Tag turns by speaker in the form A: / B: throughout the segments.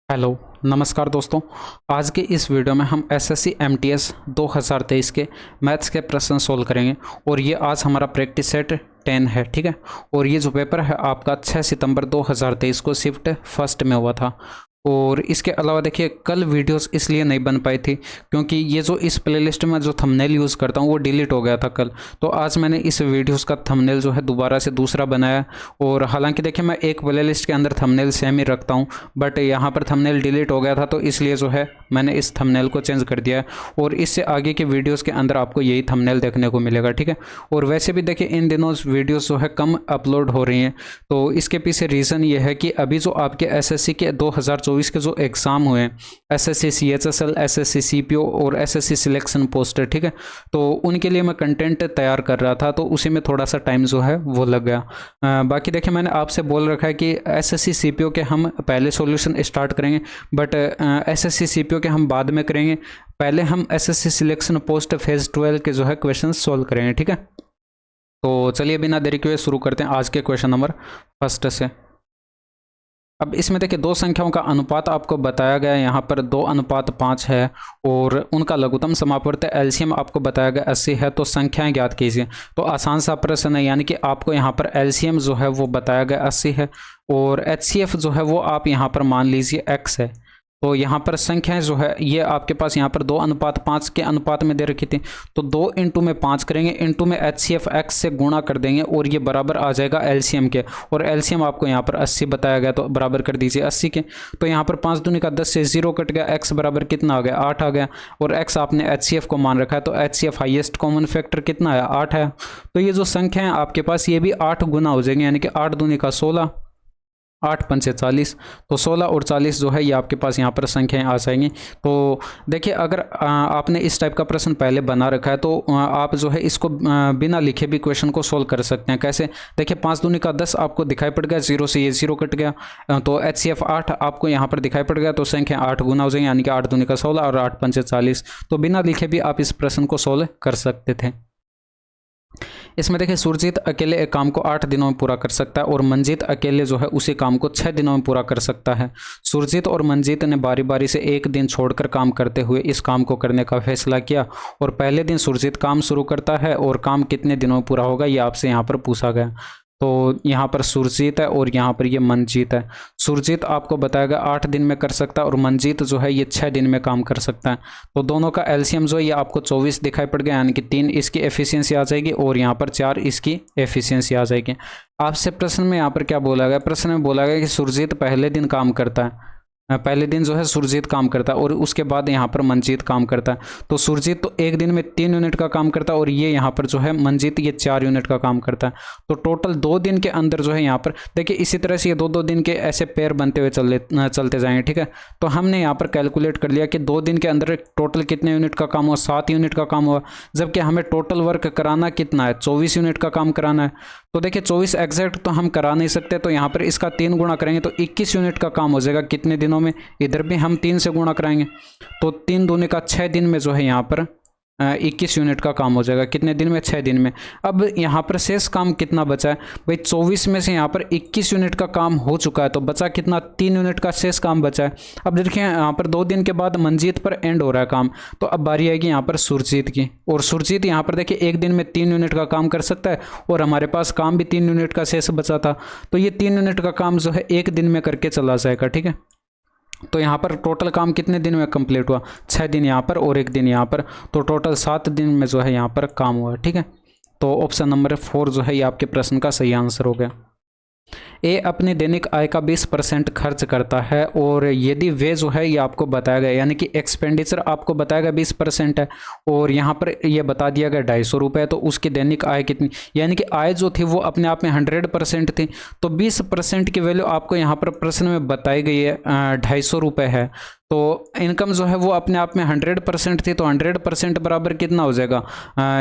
A: Hello नमस्कार दोस्तों। आज के इस वीडियो में हम एसएससी एमटीएस 2023 के मैथ्स के प्रश्न सोल्व करेंगे और ये आज हमारा प्रैक्टिस सेट 10 है। ठीक है, और ये जो पेपर है आपका 6 सितंबर 2023 को शिफ्ट फर्स्ट में हुआ था। और इसके अलावा देखिए कल वीडियोस इसलिए नहीं बन पाई थी क्योंकि ये जो इस प्लेलिस्ट में जो थंबनेल यूज़ करता हूँ वो डिलीट हो गया था कल। तो आज मैंने इस वीडियोस का थंबनेल जो है दोबारा से दूसरा बनाया। और हालांकि देखिए मैं एक प्लेलिस्ट के अंदर थंबनेल सेम ही रखता हूँ, बट यहाँ पर थंबनेल डिलीट हो गया था तो इसलिए जो है मैंने इस थंबनेल को चेंज कर दिया है। और इससे आगे के वीडियोज़ के अंदर आपको यही थंबनेल देखने को मिलेगा। ठीक है, और वैसे भी देखिए इन दिनों वीडियोज़ जो है कम अपलोड हो रही हैं, तो इसके पीछे रीज़न ये है कि अभी जो आपके एसएससी के 2024 के जो एग्ज़ाम हुए हैं, एसएससी सीएचएसएल, एसएससी सीपीओ और एसएससी सिलेक्शन पोस्टर, ठीक है, तो उनके लिए मैं कंटेंट तैयार कर रहा था तो उसी में थोड़ा सा टाइम जो है वो लग गया। बाकी देखिए मैंने आपसे बोल रखा है कि एसएससी सीपीओ के हम पहले सॉल्यूशन स्टार्ट करेंगे, बट एसएससी सीपीओ के हम बाद में करेंगे। पहले हम एसएससी सिलेक्शन पोस्ट फेज 12 के जो है क्वेश्चन सोल्व करेंगे। ठीक है, तो चलिए बिना देरी के शुरू करते हैं आज के क्वेश्चन नंबर फर्स्ट से। अब इसमें देखिए दो संख्याओं का अनुपात आपको बताया गया है, यहाँ पर 2:5 है और उनका लघुत्तम समापवर्ती एलसीएम आपको बताया गया 80 है। तो संख्याएं ज्ञात कीजिए। तो आसान सा प्रश्न है, यानी कि आपको यहाँ पर एलसीएम जो है वो बताया गया 80 है और एचसीएफ जो है वो आप यहाँ पर मान लीजिए x है। तो यहाँ पर संख्याएं जो है ये आपके पास यहाँ पर 2:5 के अनुपात में दे रखी थी, तो 2 इंटू में 5 करेंगे, इंटू में HCF x से गुणा कर देंगे और ये बराबर आ जाएगा एलसीएम के। और एलसीएम आपको यहाँ पर 80 बताया गया, तो बराबर कर दीजिए 80 के। तो यहाँ पर 5 दूनी का 10 से 0 कट गया, x बराबर कितना आ गया 8 आ गया। और x आपने HCF को मान रखा है, तो HCF हाईएस्ट कॉमन फैक्टर कितना है 8 है। तो ये जो संख्या है आपके पास ये भी 8 गुना हो जाएंगे, यानी कि 8 दूनी का 16, 8 पंचे 40, तो 16 और 40 जो है ये आपके पास यहाँ पर संख्याएं आ जाएंगी। तो देखिए अगर आपने इस टाइप का प्रश्न पहले बना रखा है तो आप जो है इसको बिना लिखे भी क्वेश्चन को सोल्व कर सकते हैं। कैसे? देखिए 5 दूनी का 10 आपको दिखाई पड़ गया, 0 से ये 0 कट गया, तो HCF 8 आपको यहाँ पर दिखाई पड़ गया, तो संख्या 8 गुना हो जाएंगे, यानी कि 8 दूनी का 16 और 8 पंचे 40। तो बिना लिखे भी आप इस प्रश्न को सोल्व कर सकते थे। इसमें देखिए सुरजीत अकेले एक काम को 8 दिनों में पूरा कर सकता है और मंजीत अकेले जो है उसी काम को 6 दिनों में पूरा कर सकता है। सुरजीत और मंजीत ने बारी बारी से एक दिन छोड़कर काम करते हुए इस काम को करने का फैसला किया और पहले दिन सुरजीत काम शुरू करता है और काम कितने दिनों में पूरा होगा ये आपसे यहाँ पर पूछा गया। तो यहाँ पर सुरजीत है और यहाँ पर ये मंजीत है। सुरजीत आपको बताएगा 8 दिन में कर सकता है और मंजीत जो है ये 6 दिन में काम कर सकता है। तो दोनों का एलसीएम जो है ये आपको 24 दिखाई पड़ गया, यानी कि 3 इसकी एफिशिएंसी आ जाएगी और यहाँ पर 4 इसकी एफिशिएंसी आ जाएगी। आपसे प्रश्न में यहाँ पर क्या बोला गया? प्रश्न में बोला गया कि सुरजीत पहले दिन काम करता है, पहले दिन जो है सुरजीत काम करता है और उसके बाद यहाँ पर मंजीत काम करता है। तो सुरजीत तो एक दिन में 3 यूनिट का काम करता है और ये यहाँ पर जो है मंजीत ये 4 यूनिट का काम करता है। तो टोटल 2 दिन के अंदर जो है यहाँ पर देखिए इसी तरह से ये 2-2 दिन के ऐसे पेयर बनते हुए चलते जाएंगे। ठीक है, तो हमने यहाँ पर कैलकुलेट कर लिया कि 2 दिन के अंदर टोटल कितने यूनिट का काम हुआ, 7 यूनिट का काम हुआ, जबकि हमें टोटल वर्क कराना कितना है 24 यूनिट का काम कराना है। तो देखिए 24 एग्जैक्ट तो हम करा नहीं सकते, तो यहाँ पर इसका 3 गुणा करेंगे तो 21 यूनिट का काम हो जाएगा कितने दिनों में, इधर भी हम 3 से गुणा कराएंगे तो 3 दूनी का 6 दिन में जो है यहाँ पर 21 यूनिट का काम हो जाएगा। कितने दिन में? 6 दिन में। अब यहाँ पर शेष काम कितना बचा है भाई? 24 में से यहाँ पर 21 यूनिट का काम हो चुका है, तो बचा कितना? 3 यूनिट का शेष काम बचा है। अब देखिए यहाँ पर 2 दिन के बाद मंजीत पर एंड हो रहा है काम, तो अब बारी आएगी यहाँ पर सुरजीत की। और सुरजीत यहाँ पर देखिए एक दिन में 3 यूनिट का काम कर सकता है और हमारे पास काम भी 3 यूनिट का शेष बचा था, तो ये 3 यूनिट का काम जो है एक दिन में करके चला जाएगा। ठीक है, तो यहाँ पर टोटल काम कितने दिन में कंप्लीट हुआ? 6 दिन यहाँ पर और 1 दिन यहाँ पर, तो टोटल 7 दिन में जो है यहाँ पर काम हुआ। ठीक है, तो ऑप्शन नंबर 4 जो है ये आपके प्रश्न का सही आंसर हो गया। ए अपनी दैनिक आय का 20% खर्च करता है और यदि वे जो है ये आपको बताया गया, यानी कि एक्सपेंडिचर आपको बताया गया 20% है और यहाँ पर ये बता दिया गया 250 रुपये, तो उसकी दैनिक आय कितनी, यानी कि आय जो थी वो अपने आप में 100% थी, तो 20% की वैल्यू आपको यहाँ पर प्रश्न में बताई गई है 250 रुपये है। तो इनकम जो है वो अपने आप में 100% थी, तो 100% बराबर कितना हो जाएगा?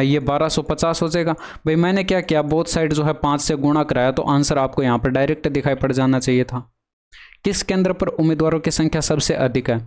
A: ये 1250 हो जाएगा। भाई मैंने क्या किया, बोथ साइड जो है 5 से गुणा कराया, तो आंसर आपको यहाँ पर डायरेक्ट दिखाई पड़ जाना चाहिए था। किस केंद्र पर उम्मीदवारों की संख्या सबसे अधिक है।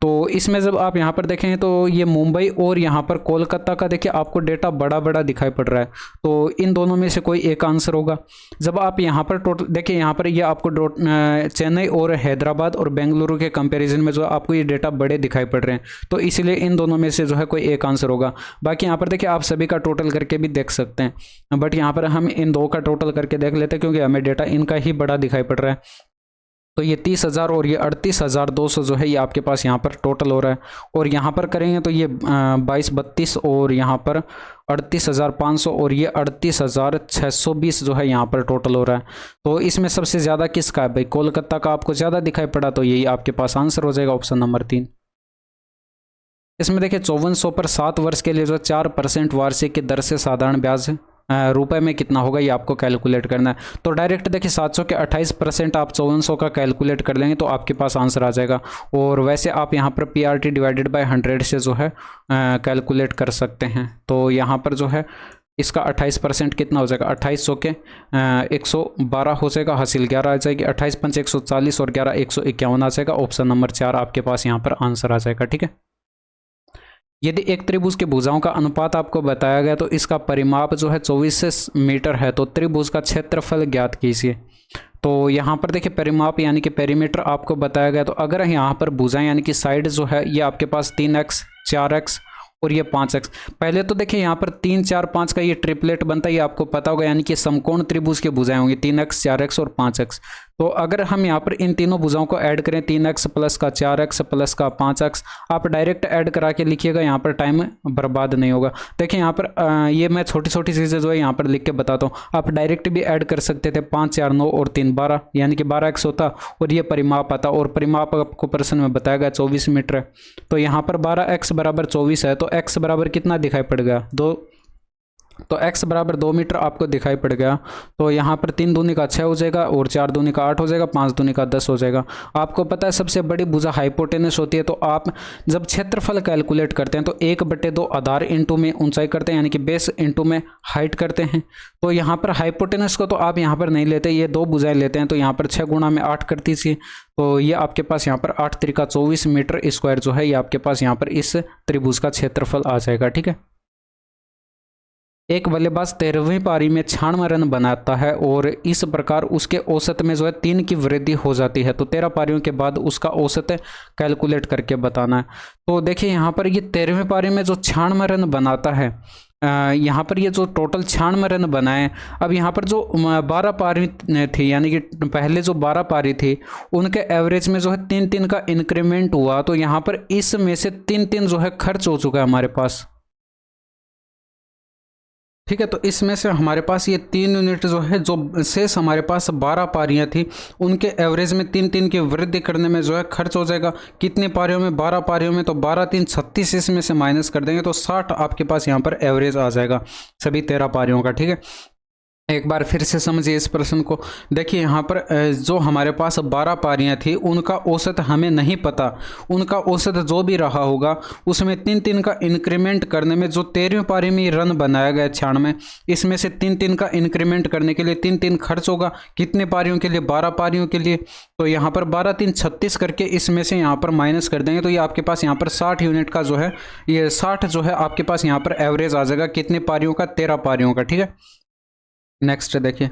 A: तो इसमें जब आप यहाँ पर देखेंगे तो ये मुंबई और यहाँ पर कोलकाता का देखिए आपको डेटा बड़ा बड़ा दिखाई पड़ रहा है, तो इन दोनों में से कोई एक आंसर होगा। जब आप यहाँ पर टोटल देखिए, यहाँ पर ये आपको चेन्नई और हैदराबाद और बेंगलुरु के कंपैरिजन में जो आपको ये डेटा बड़े दिखाई पड़ रहे हैं, तो इसलिए इन दोनों में से जो है कोई एक आंसर होगा। बाकी यहाँ पर देखिए आप सभी का टोटल करके भी देख सकते हैं, बट यहाँ पर हम इन दो का टोटल करके देख लेते हैं क्योंकि हमें डेटा इनका ही बड़ा दिखाई पड़ रहा है। तो ये 30,000 और ये 38,200 जो है ये आपके पास यहाँ पर टोटल हो रहा है। और यहाँ पर करेंगे तो ये 2232 और यहाँ पर 38,500 और ये 38,620 जो है यहाँ पर टोटल हो रहा है। तो इसमें सबसे ज़्यादा किसका है भाई, कोलकाता का आपको ज़्यादा दिखाई पड़ा, तो यही आपके पास आंसर हो जाएगा ऑप्शन नंबर 3। इसमें देखिए 5400 पर 7 वर्ष के लिए जो 4% वार्षिक की दर से साधारण ब्याज रुपए में कितना होगा ये आपको कैलकुलेट करना है। तो डायरेक्ट देखिए 700 के 28% आप 5400 का कैलकुलेट कर लेंगे तो आपके पास आंसर आ जाएगा। और वैसे आप यहाँ पर PRT डिवाइडेड बाय 100 से जो है कैलकुलेट कर सकते हैं। तो यहाँ पर जो है इसका 28% कितना हो जाएगा, 2800 के 112 हो जाएगा, हासिल 11 आ जाएगी, 28 पंच 140 और 11 151 आ जाएगा। ऑप्शन नंबर 4 आपके पास यहाँ पर आंसर आ जाएगा। ठीक है, यदि एक त्रिभुज के भुजाओं का अनुपात आपको बताया गया तो इसका परिमाप जो है 24 मीटर है, तो त्रिभुज का क्षेत्रफल ज्ञात कीजिए। तो यहाँ पर देखिए परिमाप यानी कि पेरीमीटर आपको बताया गया, तो अगर यहाँ पर भुजाएं यानी कि साइड जो है ये आपके पास 3x 4x और ये 5x। पहले तो देखिए यहाँ पर 3 4 5 का ये ट्रिपलेट बनता है, ये आपको पता होगा, यानी कि समकोण त्रिभुज के भुजाएं होंगी 3x 4x और 5x। तो अगर हम यहाँ पर इन तीनों भुजाओं को ऐड करें 3x प्लस का 4x प्लस का 5x, आप डायरेक्ट ऐड करा के लिखिएगा, यहाँ पर टाइम बर्बाद नहीं होगा। देखिए यहाँ पर ये मैं छोटी छोटी चीज़ें जो है यहाँ पर लिख के बताता हूँ, आप डायरेक्ट भी ऐड कर सकते थे। 5 4 9 और 3 12 यानी कि 12x होता और ये परिमाप आता, और परिमाप आपको प्रश्न में बताया गया 24 मीटर है। तो यहाँ पर 12x बराबर 24 है, तो x बराबर कितना दिखाई पड़ गया 2, तो x बराबर 2 मीटर आपको दिखाई पड़ गया। तो यहाँ पर 3 दूनी का 6 हो जाएगा और 4 दूनी का 8 हो जाएगा, 5 दूनी का 10 हो जाएगा। आपको पता है सबसे बड़ी भुजा हाइपोटेनस होती है, तो आप जब क्षेत्रफल कैलकुलेट करते हैं तो 1/2 आधार इंटू में ऊंचाई करते हैं, यानी कि बेस इंटू में हाइट करते हैं। तो यहाँ पर हाइपोटेनस को तो आप यहाँ पर नहीं लेते, ये 2 भुजाएं लेते हैं, तो यहाँ पर 6 गुणा में 8 कर दीजिए। तो ये आपके पास यहाँ पर 8 त्रिका 24 मीटर स्क्वायर जो है ये आपके पास यहाँ पर इस त्रिभुज का क्षेत्रफल आ जाएगा। ठीक है, एक बल्लेबाज 13वीं पारी में 96 रन बनाता है और इस प्रकार उसके औसत में जो है 3 की वृद्धि हो जाती है, तो 13 पारियों के बाद उसका औसत कैलकुलेट करके बताना है। तो देखिए यहाँ पर ये 13वीं पारी में जो 96 रन बनाता है, यहाँ पर ये जो टोटल 96 रन बनाए, अब यहाँ पर जो 12 पारी थी यानी कि पहले जो 12 पारी थी उनके एवरेज में जो है 3-3 का इंक्रीमेंट हुआ, तो यहाँ पर इसमें से 3-3 जो है खर्च हो चुका है हमारे पास। ठीक है, तो इसमें से हमारे पास ये 3 यूनिट जो है, जो शेष हमारे पास 12 पारियां थी उनके एवरेज में 3-3 की वृद्धि करने में जो है खर्च हो जाएगा। कितनी पारियों में, 12 पारियों में, तो 12 3 36, इसमें से माइनस कर देंगे तो 60 आपके पास यहाँ पर एवरेज आ जाएगा सभी 13 पारियों का। ठीक है, एक बार फिर से समझिए इस प्रश्न को। देखिए यहाँ पर जो हमारे पास 12 पारियां थी उनका औसत हमें नहीं पता, उनका औसत जो भी रहा होगा उसमें 3-3 का इंक्रीमेंट करने में जो 13वीं पारी में रन बनाया गया 96, इसमें से 3-3 का इंक्रीमेंट करने के लिए 3-3 खर्च होगा। कितने पारियों के लिए, 12 पारियों के लिए। तो यहाँ पर 12 3 36 करके इसमें से यहाँ पर माइनस कर देंगे, तो ये आपके पास यहाँ पर 60 यूनिट का जो है, ये 60 जो है आपके पास यहाँ पर एवरेज आ जाएगा। कितने पारियों का, 13 पारियों का। ठीक है, नेक्स्ट देखिए,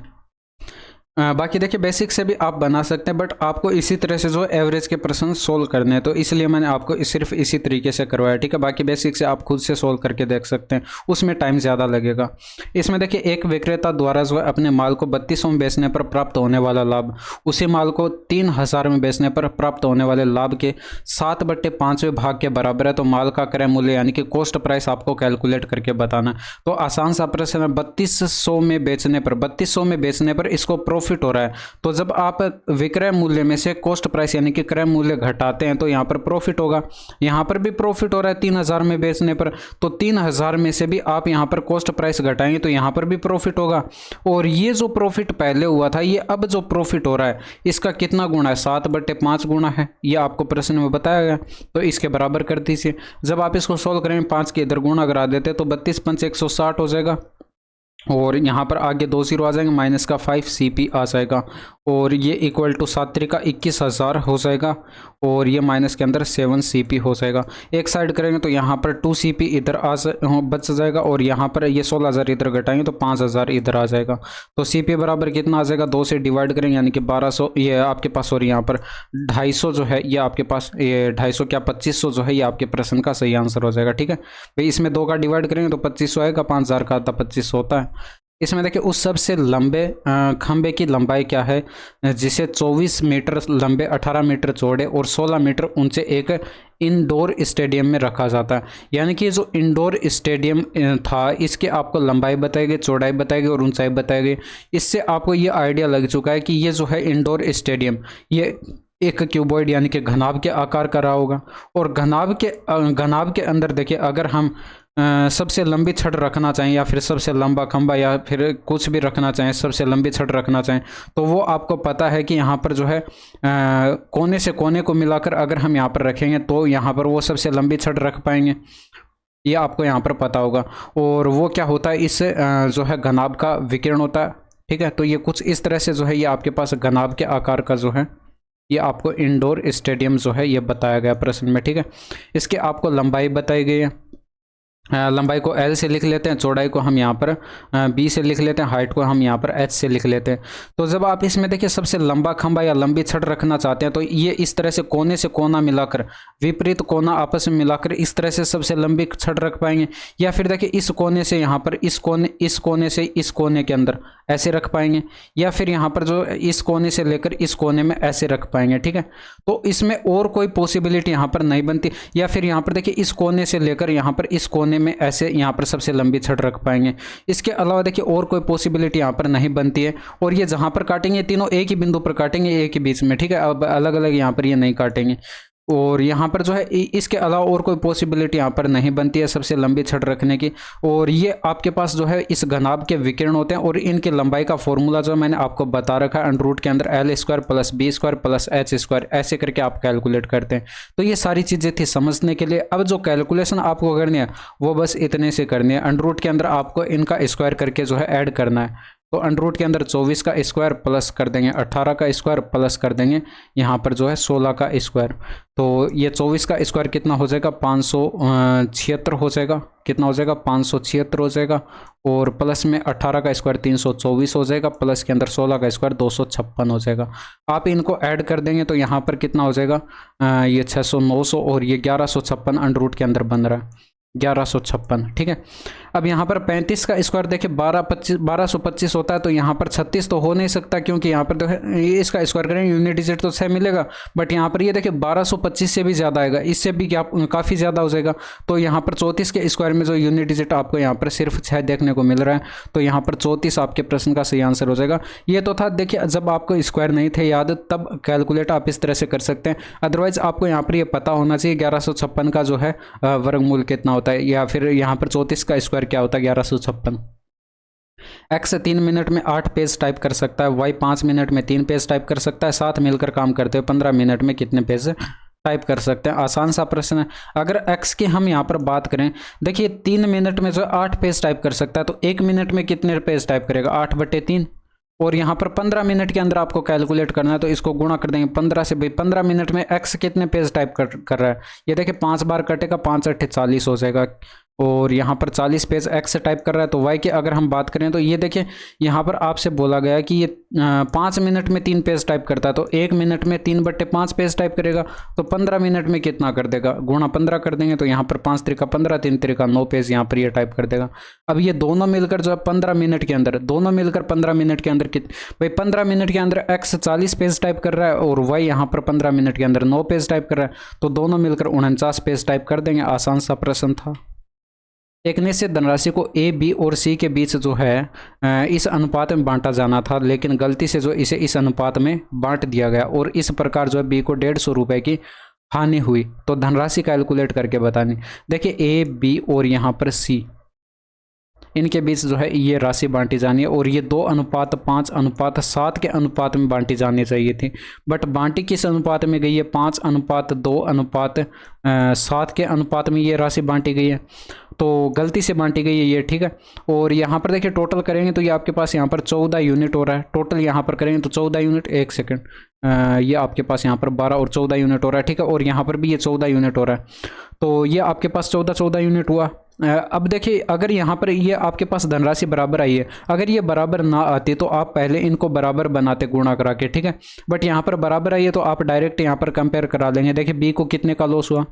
A: बाकी देखिए बेसिक से भी आप बना सकते हैं, बट आपको इसी तरह से जो एवरेज के प्रश्न सोल्व करने हैं, तो इसलिए मैंने आपको सिर्फ इसी तरीके से करवाया। ठीक है, बाकी बेसिक से आप खुद से सोल्व करके देख सकते हैं, उसमें टाइम ज़्यादा लगेगा। इसमें देखिए एक विक्रेता द्वारा जो है अपने माल को 3200 में बेचने पर प्राप्त होने वाला लाभ उसी माल को 3000 में बेचने पर प्राप्त होने वाले लाभ के 7/5वें भाग के बराबर है। तो माल का क्रय मूल्य यानी कि कॉस्ट प्राइस आपको कैलकुलेट करके बताना है। तो आसान सा प्रश्न है, 3200 में बेचने पर, 3200 में बेचने पर इसको प्रॉफिट हो रहा है, तो जब आप विक्रय मूल्य में से कॉस्ट प्राइस यानी कि क्रय मूल्य घटाते हैं तो यहां पर प्रॉफिट होगा। यहां पर भी प्रॉफिट हो रहा है 3000 में बेचने पर, तो 3000 में से भी आप यहां पर कॉस्ट प्राइस घटाएंगे तो यहां पर भी प्रॉफिट होगा। और ये जो प्रॉफिट पहले हुआ था, ये अब जो प्रॉफिट हो रहा है इसका कितना गुना है, 7/5 गुना है, ये आपको प्रश्न में बताया गया। तो इसके बराबर कर दीजिए। जब आप इसको सोल्व करेंगे 5 के इधर गुणा करा देते तो 32 पंच 160 हो जाएगा और यहाँ पर आगे 2 0 आ जाएंगे, माइनस का 5 CP आ जाएगा, और ये इक्वल टू 7 3 का 21,000 हो जाएगा, और ये माइनस के अंदर 7 CP हो जाएगा। एक साइड करेंगे तो यहाँ पर 2 CP इधर बच जाएगा, और यहाँ पर ये 16,000 इधर घटाएंगे तो 5,000 इधर आ जाएगा। तो CP बराबर कितना आ जाएगा, 2 से डिवाइड करेंगे यानी कि 1200, ये आपके पास, और यहाँ पर 250 जो है ये आपके पास, ये 250 क्या 2500 जो है ये आपके प्रश्न का सही आंसर हो जाएगा। ठीक है भाई, इसमें 2 का डिवाइड करेंगे तो 2500 आएगा, 5000 का आता 2500 होता है। इसमें देखिए उस सबसे लंबे खंबे की लंबाई क्या है, जिसे 24 मीटर लंबे, 18 मीटर चौड़े और 16 मीटर ऊंचे एक इंडोर स्टेडियम में रखा जाता है। यानी कि जो इंडोर स्टेडियम था इसके आपको लंबाई बताई गई, चौड़ाई बताई गई और ऊंचाई बताई गई। इससे आपको ये आइडिया लग चुका है कि ये जो है इंडोर स्टेडियम ये एक क्यूबॉइड यानी कि घनाभ के आकार का रहा होगा। और घनाभ के अंदर देखिए, अगर हम सबसे लंबी छड़ रखना चाहें या फिर सबसे लंबा खंबा या फिर कुछ भी रखना चाहें, सबसे लंबी छड़ रखना चाहें, तो वो आपको पता है कि यहाँ पर जो है कोने से कोने को मिलाकर अगर हम यहाँ पर रखेंगे तो यहाँ पर वो सबसे लंबी छड़ रख पाएंगे, ये आपको यहाँ पर पता होगा। और वो क्या होता है, इससे जो है घनाभ का विकिरण होता है। ठीक है, तो ये कुछ इस तरह से जो है ये आपके पास घनाभ के आकार का जो है ये आपको इंडोर स्टेडियम जो है ये बताया गया प्रश्न में। ठीक है, इसके आपको लंबाई बताई गई है, लंबाई को L से लिख लेते हैं, चौड़ाई को हम यहाँ पर B से लिख लेते हैं, हाइट को हम यहाँ पर H से लिख लेते हैं। तो जब आप इसमें देखिए सबसे लंबा खंबा या लंबी छड़ रखना चाहते हैं तो ये इस तरह से कोने से कोना मिलाकर, विपरीत कोना आपस में मिलाकर इस तरह से सबसे लंबी छड़ रख पाएंगे। या फिर देखिए इस कोने से यहाँ पर इस कोने से इस कोने के अंदर ऐसे रख पाएंगे, या फिर यहाँ पर जो इस कोने से लेकर इस कोने में ऐसे रख पाएंगे। ठीक है, तो इसमें और कोई पॉसिबिलिटी यहाँ पर नहीं बनती। या फिर यहाँ पर देखिए इस कोने से लेकर यहाँ पर इस कोने में ऐसे यहाँ पर सबसे लंबी छड़ रख पाएंगे। इसके अलावा देखिए और कोई पॉसिबिलिटी यहाँ पर नहीं बनती है। और ये जहाँ पर काटेंगे तीनों एक ही बिंदु पर काटेंगे, एक ही बीच में। ठीक है, अब अलग अलग यहाँ पर ये नहीं काटेंगे। और यहाँ पर जो है इसके अलावा और कोई पॉसिबिलिटी यहाँ पर नहीं बनती है सबसे लंबी छड़ रखने की। और ये आपके पास जो है इस घनाभ के विकिरण होते हैं, और इनकी लंबाई का फॉर्मूला जो मैंने आपको बता रखा है अंडर रूट के अंदर L² + B² + H², ऐसे करके आप कैलकुलेट करते हैं। तो ये सारी चीज़ें थी समझने के लिए। अब जो कैलकुलेशन आपको करनी है वो बस इतने से करनी है। अंडर रूट के अंदर आपको इनका स्क्वायर करके जो है ऐड करना है। तो अंडर रूट के अंदर 24 का स्क्वायर प्लस कर देंगे 18 का स्क्वायर प्लस कर देंगे यहाँ पर जो है 16 का स्क्वायर। तो ये 24 का स्क्वायर कितना हो जाएगा, 576 हो जाएगा। कितना हो जाएगा, 576 हो जाएगा। और प्लस में 18 का स्क्वायर 324 हो जाएगा, प्लस के अंदर 16 का स्क्वायर 256 हो जाएगा। आप इनको ऐड कर देंगे तो यहाँ पर कितना हो जाएगा, ये 600 900 और ये 1156 अंडर रूट के अंदर बन रहा है, 1156। ठीक है, अब यहाँ पर 35 का स्क्वायर देखिए 1225 होता है, तो यहाँ पर 36 तो हो नहीं सकता, क्योंकि यहाँ पर देखिए इसका स्क्वायर करेंगे यूनिट डिजिट तो 6 मिलेगा, बट यहाँ पर ये देखिए 1225 से भी ज़्यादा आएगा, इससे भी क्या काफ़ी ज़्यादा हो जाएगा। तो यहाँ पर 34 के स्क्वायर में जो यूनिट डिजिट आपको यहाँ पर सिर्फ 6 देखने को मिल रहा है, तो यहाँ पर 34 आपके प्रश्न का सही आंसर हो जाएगा। ये तो था देखिए जब आपको स्क्वायर नहीं थे याद तब कैलकुलेट आप इस तरह से कर सकते हैं। अदरवाइज आपको यहाँ पर ये पता होना चाहिए 1156 का जो है वर्गमूल कितना होता है, या फिर यहाँ पर 34 का स्क्वायर क्या होता है 1156। एक्स 3 मिनट में 8 पेज टाइप कर सकता है, वाई 5 मिनट में 3 पेज टाइप कर सकता है, साथ मिलकर काम करते हुए 15 मिनट में कितने पेज टाइप कर सकते हैं। आसान सा प्रश्न है। अगर x की हम यहाँ पर बात करें, देखिए 3 मिनट में जो 8 पेज टाइप कर सकता है, तो 1 मिनट में कितने पेज टाइप करेगा, 8/3। और यहाँ पर 15 मिनट के अंदर आपको कैलकुलेट करना है, तो इसको गुणा कर देंगे 15 से। भाई 15 मिनट में x कितने पेज टाइप कर रहा है, ये देखिए 5 बार कटेगा, 5 8 40 हो जाएगा। और यहाँ पर 40 पेज x टाइप कर रहा है। तो y की अगर हम बात करें तो ये देखिए यहाँ पर आपसे बोला गया है कि ये 5 मिनट में 3 पेज टाइप करता है, तो 1 मिनट में 3/5 पेज टाइप करेगा, तो 15 मिनट में कितना कर देगा, गुणा 15 कर देंगे, तो यहाँ पर 5 त्रिका 15, 3 त्रिका 9 पेज यहाँ पर ये टाइप कर देगा। अब ये दोनों मिलकर जो है 15 मिनट के अंदर, दोनों मिलकर 15 मिनट के अंदर भाई 15 मिनट के अंदर x 40 पेज टाइप कर रहा है और y यहाँ पर 15 मिनट के अंदर 9 पेज टाइप कर रहा है, तो दोनों मिलकर 49 पेज टाइप कर देंगे। आसान सा प्रश्न था। एक निश्चित धनराशि को A, B और C के बीच जो है इस अनुपात में बांटा जाना था, लेकिन गलती से जो इसे इस अनुपात में बांट दिया गया और इस प्रकार जो है B को 150 रुपये की हानि हुई। तो धनराशि कैलकुलेट करके बतानी। देखिए A, B और यहाँ पर C, इनके बीच जो है ये राशि बांटी जानी है, और ये 2:5:7 के अनुपात में बांटी जानी चाहिए थी। बट बांटी किस अनुपात में गई है, 5:2:7 के अनुपात में ये राशि बांटी गई है। तो गलती से बांटी गई है ये, ठीक है। और यहाँ पर देखिए टोटल करेंगे तो ये आपके पास यहाँ पर 14 यूनिट हो रहा है। टोटल यहाँ पर करेंगे तो 14 यूनिट, एक सेकेंड, ये आपके पास यहाँ पर 12 और 14 यूनिट हो रहा है, ठीक है। और यहाँ पर भी ये 14 यूनिट हो रहा है, तो ये आपके पास 14 यूनिट हुआ। अब देखिए अगर यहाँ पर ये आपके पास धनराशि बराबर आई है, अगर ये बराबर ना आती तो आप पहले इनको बराबर बनाते गुणा करा के, ठीक है। बट यहाँ पर बराबर आई है तो आप डायरेक्ट यहाँ पर कंपेयर करा लेंगे। देखिए बी को कितने का लॉस हुआ,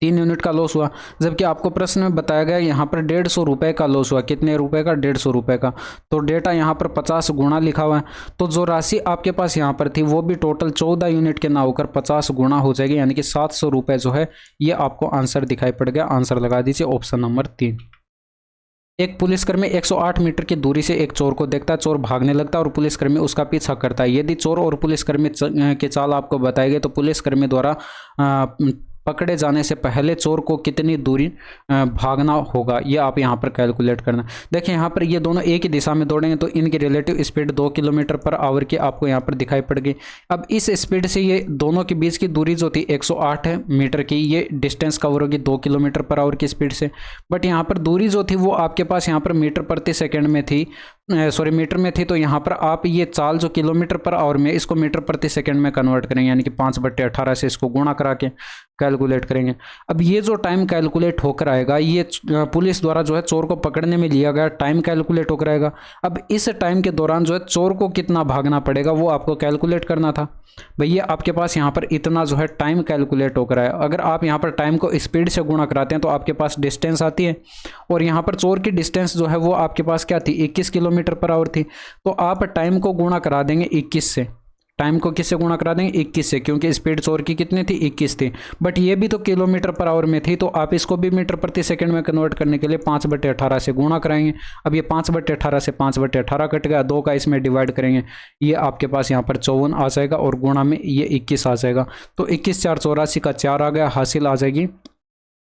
A: 3 यूनिट का लॉस हुआ, जबकि आपको प्रश्न में बताया गया यहाँ पर 150 रुपये का लॉस हुआ। कितने रुपए का, 150 रुपये का। तो डेटा यहाँ पर 50 गुणा लिखा हुआ है, तो जो राशि आपके पास यहाँ पर थी वो भी टोटल 14 यूनिट के ना होकर 50 गुणा हो जाएगी, यानी कि 700 रुपये जो है ये आपको आंसर दिखाई पड़ गया। आंसर लगा दीजिए ऑप्शन नंबर 3। एक पुलिसकर्मी 108 मीटर की दूरी से एक चोर को देखता है, चोर भागने लगता है और पुलिसकर्मी उसका पीछा करता है। यदि चोर और पुलिसकर्मी के चाल आपको बताए गए तो पुलिसकर्मी द्वारा पकड़े जाने से पहले चोर को कितनी दूरी भागना होगा, ये आप यहाँ पर कैलकुलेट करना। देखिए यहाँ पर ये दोनों एक ही दिशा में दौड़ेंगे तो इनकी relative speed 2 kilometre per hour की आपको यहाँ पर दिखाई पड़ेगी। अब इस स्पीड से ये दोनों के बीच की दूरी जो थी 108 मीटर की, ये डिस्टेंस कवर होगी 2 किलोमीटर पर आवर की स्पीड से। बट यहाँ पर दूरी जो थी वो आपके पास यहाँ पर मीटर प्रति सेकेंड में थी, सॉरी मीटर में थी। तो यहाँ पर आप ये चाल जो किलोमीटर पर आवर में, इसको मीटर प्रति सेकंड में कन्वर्ट करेंगे, यानी कि 5/18 से इसको गुणा करा के कैलकुलेट करेंगे। अब ये जो टाइम कैलकुलेट होकर आएगा, ये पुलिस द्वारा जो है चोर को पकड़ने में लिया गया टाइम कैलकुलेट होकर आएगा। अब इस टाइम के दौरान जो है चोर को कितना भागना पड़ेगा वो आपको कैलकुलेट करना था। भैया आपके पास यहाँ पर इतना जो है टाइम कैलकुलेट होकर आया। अगर आप यहाँ पर टाइम को स्पीड से गुणा कराते हैं तो आपके पास डिस्टेंस आती है, और यहाँ पर चोर की डिस्टेंस जो है वो आपके पास क्या थी, 21 किलोमीटर पर आवर थी। तो आप टाइम को गुणा करा देंगे 21 से। टाइम को किससे गुणा करा देंगे, 21 से, क्योंकि स्पीड चोर की कितनी थी, 21 थी। बट ये भी तो किलोमीटर पर आवर में थी, तो आप इसको भी मीटर प्रति सेकंड में कन्वर्ट करने के लिए 5/18 से गुणा कराएंगे। अब ये 5/18 से 5/18 कट गया, 2 का इसमें डिवाइड करेंगे, ये आपके पास यहाँ पर 54 आ जाएगा, और गुणा में ये 21 आ जाएगा। तो 21 4 84 का 4 आ गया, हासिल आ जाएगी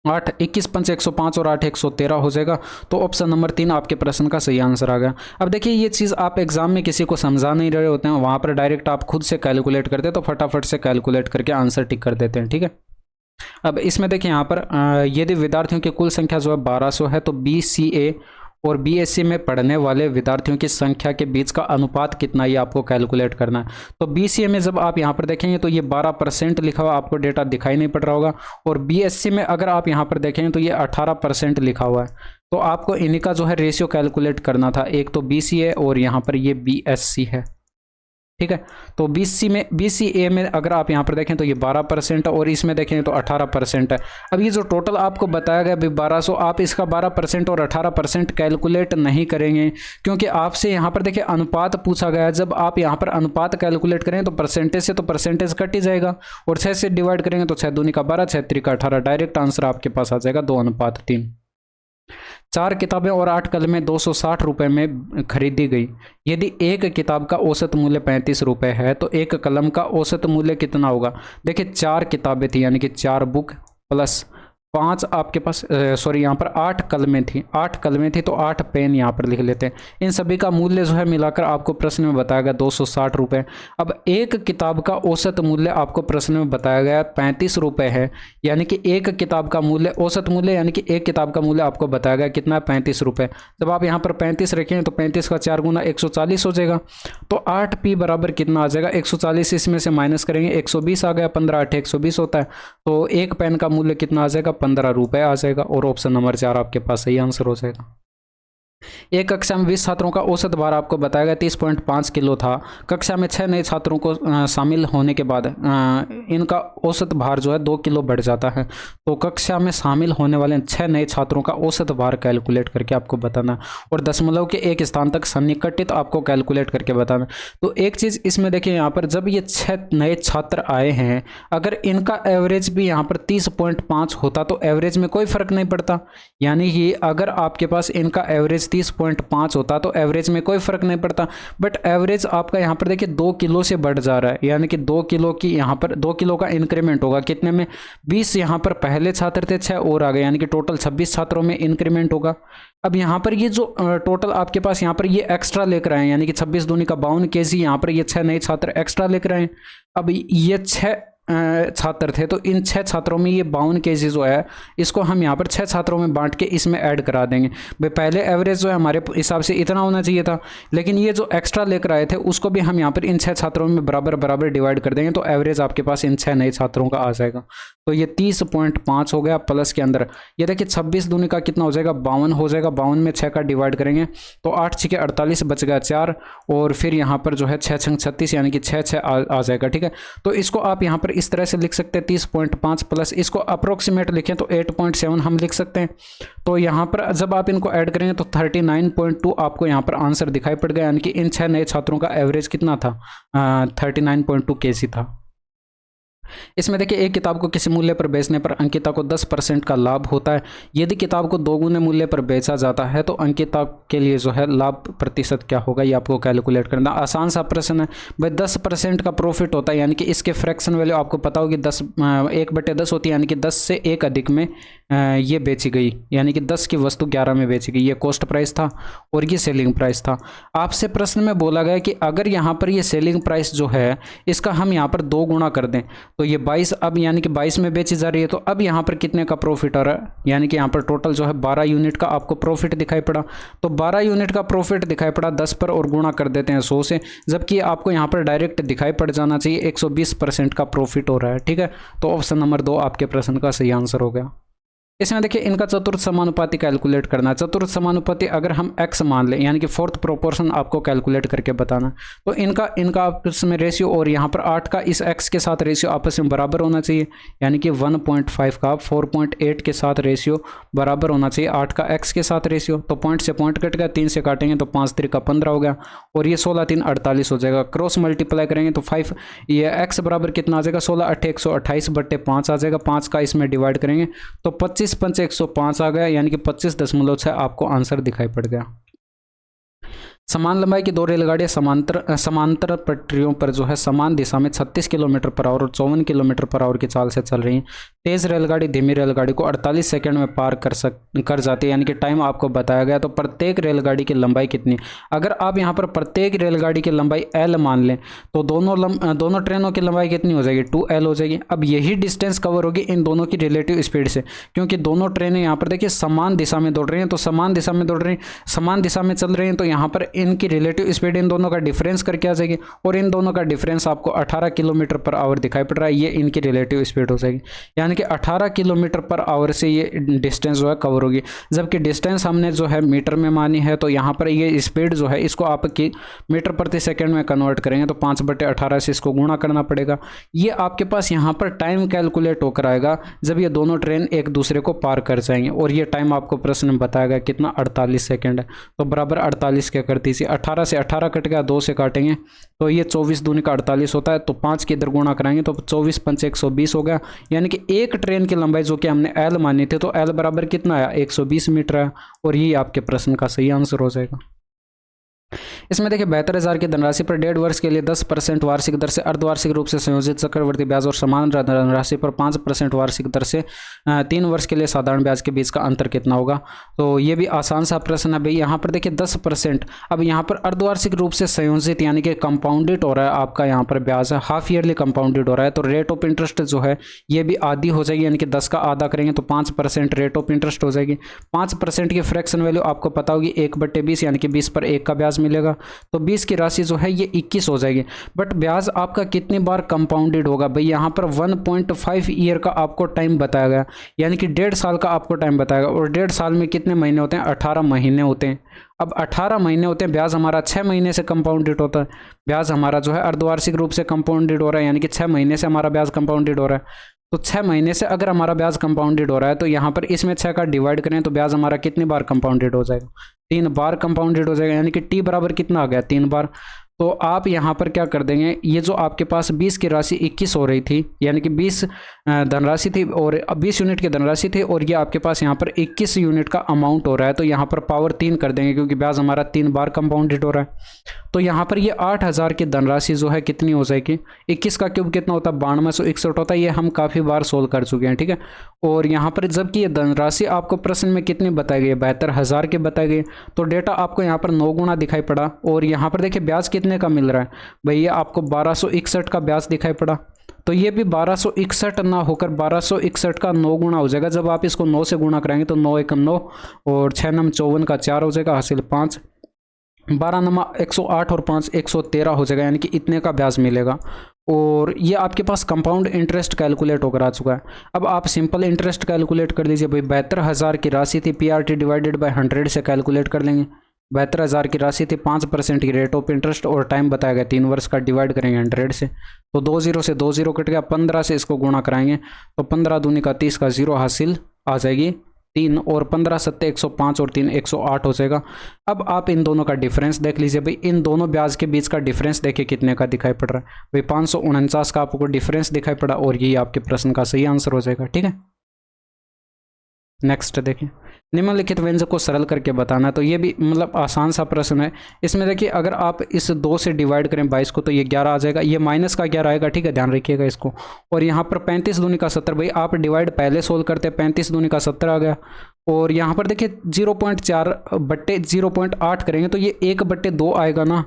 A: 8। 21 5 105 और 8 113 हो जाएगा। तो ऑप्शन नंबर 3 आपके प्रश्न का सही आंसर आ गया। अब देखिए ये चीज़ आप एग्जाम में किसी को समझा नहीं रहे होते हैं, वहाँ पर डायरेक्ट आप खुद से कैलकुलेट करते हैं, तो फटाफट से कैलकुलेट करके आंसर टिक कर देते हैं, ठीक है। अब इसमें देखिए यहाँ पर यदि विद्यार्थियों की कुल संख्या जो है 1200 है, तो BCA और BSc में पढ़ने वाले विद्यार्थियों की संख्या के बीच का अनुपात कितना, ये आपको कैलकुलेट करना है। तो BCA में जब आप यहाँ पर देखेंगे तो ये 12% लिखा हुआ, आपको डेटा दिखाई नहीं पड़ रहा होगा। और BSc में अगर आप यहाँ पर देखेंगे तो ये 18% लिखा हुआ है। तो आपको इन्हीं का जो है रेशियो कैलकुलेट करना था। एक तो BCA और यहाँ पर ये BSc है, ठीक है। तो BCA में अगर आप यहाँ पर देखें तो ये 12% है, और इसमें देखें तो 18% है। अब ये जो टोटल आपको बताया गया 1200, आप इसका 12% और 18% कैलकुलेट नहीं करेंगे, क्योंकि आपसे यहाँ पर देखिए अनुपात पूछा गया है। जब आप यहाँ पर अनुपात कैलकुलेट करें तो परसेंटेज से तो परसेंटेज कट ही जाएगा, और 6 से डिवाइड करेंगे तो 6 दूनी का 12, 6 3 का 18, डायरेक्ट आंसर आपके पास आ जाएगा 2:3। 4 किताबें और 8 कलमें 260 रुपये में खरीदी गई। यदि एक किताब का औसत मूल्य 35 रुपये है तो एक कलम का औसत मूल्य कितना होगा। देखिए 4 किताबें थी, यानी कि 4 बुक प्लस 5 आपके पास सॉरी यहाँ पर 8 कलमें थी, 8 कलमें थी, तो 8 पेन यहाँ पर लिख लेते हैं। इन सभी का मूल्य जो है मिलाकर आपको प्रश्न में बताया गया 260 रुपये। अब एक किताब का औसत मूल्य आपको प्रश्न में बताया गया 35 रुपये है, यानी कि एक किताब का मूल्य, औसत मूल्य यानी कि एक किताब का मूल्य आपको बताया गया कितना है, 35 रुपये। जब आप यहाँ पर 35 रखेंगे तो 35 का 4 गुना 140 हो जाएगा। तो 8p बराबर कितना आ जाएगा, 140 इसमें से माइनस करेंगे 120 आ गया, 15 8 120 होता है। तो एक पेन का मूल्य कितना आ जाएगा, 15 रुपये आ जाएगा, और ऑप्शन नंबर 4 आपके पास सही आंसर हो जाएगा। एक कक्षा में 20 छात्रों का औसत भार आपको बताया गया 30.5 किलो था। कक्षा में 6 नए छात्रों को शामिल होने के बाद इनका औसत भार जो है 2 किलो बढ़ जाता है। तो कक्षा में शामिल होने वाले 6 नए छात्रों का औसत भार कैलकुलेट करके आपको बताना, और दशमलव के एक स्थान तक सन्निकटित आपको कैलकुलेट करके बताना। तो एक चीज़ इसमें देखिए, यहाँ पर जब ये 6 नए छात्र आए हैं, अगर इनका एवरेज भी यहाँ पर 30.5 होता तो एवरेज में कोई फर्क नहीं पड़ता। यानी कि अगर आपके पास इनका एवरेज 30.5 होता तो एवरेज में कोई फर्क नहीं पड़ता। बट एवरेज आपका यहाँ पर देखिए 2 किलो से बढ़ जा रहा है, यानी कि 2 किलो की यहाँ पर 2 किलो का इंक्रीमेंट होगा। कितने में, 20 यहाँ पर पहले छात्र थे, 6 और आ गए, यानी कि टोटल 26 छात्रों में इंक्रीमेंट होगा। अब यहाँ पर ये जो टोटल आपके पास यहाँ पर ये एक्स्ट्रा लेकर आए, यानी कि 26 दूनी का 52 kg, यहाँ पर ये 6 नए छात्र एक्स्ट्रा लेकर आए। अब ये 6 छात्र थे, तो इन 6 छात्रों में ये 52 केजी जो है इसको हम यहाँ पर 6 छात्रों में बांट के इसमें ऐड करा देंगे। भाई पहले एवरेज जो है हमारे हिसाब से इतना होना चाहिए था, लेकिन ये जो एक्स्ट्रा लेकर आए थे उसको भी हम यहाँ पर इन 6 छात्रों में बराबर बराबर डिवाइड कर देंगे, तो एवरेज आपके पास इन 6 नए छात्रों का आ जाएगा। तो ये 30.5 हो गया प्लस के अंदर ये देखिए 26 दूनी का कितना हो जाएगा 52 हो जाएगा। 52 में 6 का डिवाइड करेंगे तो 8 6 48 बच गया 4, और फिर यहाँ पर जो है 6 6 36 यानी कि 6 6 आ जाएगा। ठीक है, तो इसको आप यहाँ पर इस तरह से लिख सकते हैं 30.5 प्लस इसको अप्रोक्सीमेट लिखें तो 8.7 हम लिख सकते हैं। तो यहाँ पर जब आप इनको ऐड करेंगे तो 39.2 आपको यहाँ पर आंसर दिखाई पड़ गया, यानी कि इन 6 नए छात्रों का एवरेज कितना था 39.2 केजी था। इसमें देखिए एक किताब को किसी मूल्य पर बेचने पर अंकिता को 10% का लाभ होता है। यदि किताब को 2 गुने मूल्य पर बेचा जाता है तो अंकिता के लिए जो है लाभ प्रतिशत क्या होगा, ये आपको कैलकुलेट करना। आसान सा प्रश्न है भाई। 10% का प्रॉफिट होता है, यानी कि इसके फ्रैक्शन वैल्यू आपको पता होगी 1/10 होती है, यानी कि 10 से 1 अधिक में ये बेची गई, यानी कि 10 की वस्तु 11 में बेची गई। ये कॉस्ट प्राइस था और ये सेलिंग प्राइस था। आपसे प्रश्न में बोला गया कि अगर यहाँ पर ये सेलिंग प्राइस जो है इसका हम यहाँ पर 2 गुना कर दें तो ये 22 अब यानी कि 22 में बेची जा रही है, तो अब यहाँ पर कितने का प्रॉफिट आ रहा है, यानी कि यहाँ पर टोटल जो है 12 यूनिट का आपको प्रॉफिट दिखाई पड़ा। तो 12 यूनिट का प्रॉफिट दिखाई पड़ा 10 पर और गुणा कर देते हैं 100 से, जबकि आपको यहाँ पर डायरेक्ट दिखाई पड़ जाना चाहिए 120% का प्रॉफिट हो रहा है। ठीक है, तो ऑप्शन नंबर 2 आपके प्रश्न का सही आंसर हो गया। इसमें देखिए इनका चतुर्थ समानुपाती कैलकुलेट करना है। चतुर्थ समानुपाती अगर हम x मान लें, यानी कि 4th प्रोपोर्शन आपको कैलकुलेट करके बताना, तो इनका आपस में रेशियो और यहाँ पर 8 का इस x के साथ रेशियो आपस में बराबर होना चाहिए, यानी कि 1.5 का 4.8 के साथ रेशियो बराबर होना चाहिए 8 का x के साथ रेशियो। तो पॉइंट से पॉइंट कट गया, 3 से काटेंगे तो 5 3 का 15 हो गया, और ये 16 3 48 हो जाएगा। क्रॉस मल्टीप्लाई करेंगे तो 5 ये x बराबर कितना आ जाएगा 16 8 128/5 आ जाएगा। 5 का इसमें डिवाइड करेंगे तो 25 5 105 आ गया, यानी कि 25.6 आपको आंसर दिखाई पड़ गया। समान लंबाई की 2 रेलगाड़ियां समांतर पटरियों पर जो है समान दिशा में 36 किलोमीटर पर आवर और 54 किलोमीटर पर आवर की चाल से चल रही हैं। तेज रेलगाड़ी धीमी रेलगाड़ी को 48 सेकंड में पार कर जाती है, यानी कि टाइम आपको बताया गया। तो प्रत्येक रेलगाड़ी की लंबाई कितनी, अगर आप यहाँ पर प्रत्येक रेलगाड़ी की लंबाई L मान लें तो दोनों ट्रेनों की लंबाई कितनी हो जाएगी 2L हो जाएगी। अब यही डिस्टेंस कवर होगी इन दोनों की रिलेटिव स्पीड से, क्योंकि दोनों ट्रेनें यहाँ पर देखिए समान दिशा में दौड़ रही हैं, तो समान दिशा में दौड़ रही हैं, समान दिशा में चल रही हैं, तो यहाँ पर इनकी रिलेटिव स्पीड इन दोनों का डिफरेंस करके आ जाएगी, और इन दोनों का डिफरेंस आपको 18 किलोमीटर पर आवर दिखाई पड़ रहा है। ये इनकी रिलेटिव स्पीड हो जाएगी, यानी कि 18 किलोमीटर पर आवर से ये डिस्टेंस जो है कवर होगी। जबकि डिस्टेंस हमने जो है मीटर में मानी है, तो यहाँ पर ये स्पीड जो है इसको आप मीटर प्रति सेकंड में कन्वर्ट करेंगे तो 5/18 से इसको गुणा करना पड़ेगा। ये आपके पास यहाँ पर टाइम कैलकुलेट होकर आएगा जब ये दोनों ट्रेन एक दूसरे को पार कर जाएंगे, और ये टाइम आपको प्रश्न में बताया गया कितना 48 सेकंड है। तो बराबर 48 क्या कर दीजिए, 18 से 18 कट गया, 2 से काटेंगे तो ये 24 दूनी का 48 होता है, तो 5 के इधर गुणा कराएंगे तो 24 5 120 हो गया, यानी कि एक ट्रेन की लंबाई जो कि हमने L मानी थी तो L बराबर कितना आया 120 मीटर है, और ये आपके प्रश्न का सही आंसर हो जाएगा। इसमें देखिए 72,000 की धनराशि पर 1.5 वर्ष के लिए 10% वार्षिक दर से अर्धवार्षिक रूप से संयोजित चक्रवर्ती ब्याज और समान धनराशि पर 5% वार्षिक दर से 3 वर्ष के लिए साधारण ब्याज के बीच का अंतर कितना होगा। तो ये भी आसान सा प्रश्न है भाई। यहाँ पर देखिए 10%, अब यहाँ पर अर्धवार्षिक रूप से संयोजित यानी कि कंपाउंडेड हो रहा है आपका, यहाँ पर ब्याज है हाफ ईयरली कंपाउंडेड हो रहा है, तो रेट ऑफ इंटरेस्ट जो है ये भी आधी हो जाएगी, यानी कि 10 का आधा करेंगे तो 5% रेट ऑफ इंटरेस्ट हो जाएगी। 5% की फ्रैक्शन वैल्यू आपको पता होगी 1/20, यानी कि 20 पर 1 का ब्याज मिलेगा, तो 20 की राशि जो है ये 21 हो जाएगी। बट ब्याज आपका कितनी बार कंपाउंडेड होगा भाई, यहाँ पर 1.5 ईयर का आपको टाइम बताया गया, यानी कि 1.5 साल का आपको टाइम बताया गया, और 1.5 साल में कितने महीने होते हैं 18 महीने होते हैं। अब 18 महीने होते हैं, ब्याज हमारा 6 महीने से कंपाउंडेड होता है, ब्याज हमारा जो है अर्धवार्षिक रूप से कंपाउंडेड हो रहा है, यानी कि 6 महीने से हमारा ब्याज कंपाउंडेड हो रहा है। तो 6 महीने से अगर हमारा ब्याज कंपाउंडेड हो रहा है तो यहाँ पर इसमें 6 का डिवाइड करें तो ब्याज हमारा कितनी बार कंपाउंडेड हो जाएगा, 3 बार कंपाउंडेड हो जाएगा, यानी कि टी बराबर कितना आ गया 3 बार। तो आप यहाँ पर क्या कर देंगे, ये जो आपके पास 20 की राशि 21 हो रही थी, यानी कि 20 धनराशि थी और 20 यूनिट की धनराशि थी, और ये आपके पास यहाँ पर 21 यूनिट का अमाउंट हो रहा है, तो यहाँ पर पावर 3 कर देंगे क्योंकि ब्याज हमारा 3 बार कंपाउंडेड हो रहा है। तो यहाँ पर ये 8,000 की धनराशि जो है कितनी हो जाएगी, 21 का क्यूब कितना होता है 9261 होता है, ये हम काफ़ी बार सोल्व कर चुके हैं, ठीक है। और यहाँ पर जबकि ये धनराशि आपको प्रश्न में कितनी बताई गई है 72,000 की बताई गई, तो डेटा आपको यहाँ पर 9 गुना दिखाई पड़ा। और यहाँ पर देखिए ब्याज कितने का मिल रहा है भैया, आपको 1261 का ब्याज दिखाई पड़ा, तो ये भी 1261 ना होकर 1261 का 9 गुना हो जाएगा। जब आप इसको 9 से गुणा कराएंगे तो 9 एकम 9 और 6 नम 54 का 4 हो जाएगा, हासिल 5, 12 नमा 108 और 5 113 हो जाएगा, यानी कि इतने का ब्याज मिलेगा। और ये आपके पास कंपाउंड इंटरेस्ट कैलकुलेट होकर आ चुका है। अब आप सिंपल इंटरेस्ट कैलकुलेट कर लीजिए भाई। 72,000 की राशि थी, पीआरटी डिवाइडेड बाय 100 से कैलकुलेट कर लेंगे। 72,000 की राशि थी, 5% की रेट ऑफ इंटरेस्ट और टाइम बताया गया 3 वर्ष का, डिवाइड करेंगे 100 से, तो 2 0 से 2 0 कट गया। 15 से इसको गुणा कराएंगे तो 15 दूनी का 30 का 0 हासिल आ जाएगी 3, और 15 सत्ते 105 और 3 108 हो जाएगा। अब आप इन दोनों का डिफरेंस देख लीजिए भाई। इन दोनों ब्याज के बीच का डिफरेंस देखिए कितने का दिखाई पड़ रहा है भाई। 549 का आपको डिफरेंस दिखाई पड़ा और यही आपके प्रश्न का सही आंसर हो जाएगा। ठीक है, नेक्स्ट देखिए, निम्नलिखित व्यंजक को सरल करके बताना। तो ये भी मतलब आसान सा प्रश्न है। इसमें देखिए अगर आप इस 2 से डिवाइड करें 22 को तो ये 11 आ जाएगा, ये माइनस का 11 आएगा। ठीक है, ध्यान रखिएगा इसको। और यहाँ पर 35 दूनी का 70, भाई आप डिवाइड पहले सोल्व करते हैं, 35 दूनी का 70 आ गया। और यहाँ पर देखिए 0.4 बट्टे 0.8 करेंगे तो ये 1/2 आएगा ना।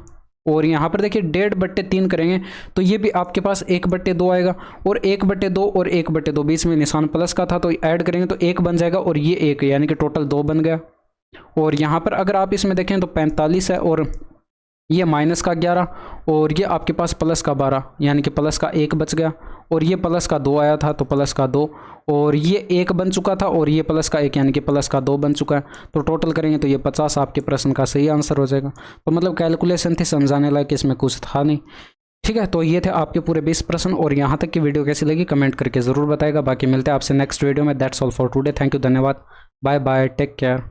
A: और यहाँ पर देखिए 1.5/3 करेंगे तो ये भी आपके पास 1/2 आएगा। और 1/2 और 1/2 बीच में निशान प्लस का था तो ऐड करेंगे तो 1 बन जाएगा और ये 1, यानी कि टोटल 2 बन गया। और यहाँ पर अगर आप इसमें देखें तो 45 है और ये माइनस का 11 और ये आपके पास प्लस का 12, यानी कि प्लस का 1 बच गया। और ये प्लस का 2 आया था तो प्लस का 2, और ये 1 बन चुका था और ये प्लस का 1 यानी कि प्लस का 2 बन चुका है। तो टोटल करेंगे तो ये 50 आपके प्रश्न का सही आंसर हो जाएगा। तो मतलब कैलकुलेशन थी, समझाने लायक इसमें कुछ था नहीं। ठीक है, तो ये थे आपके पूरे 20 प्रश्न। और यहाँ तक की वीडियो कैसी लगी कमेंट करके ज़रूर बताएगा। बाकी मिलते हैं आपसे नेक्स्ट वीडियो में। That's all for today. Thank you, धन्यवाद, बाय बाय, टेक केयर।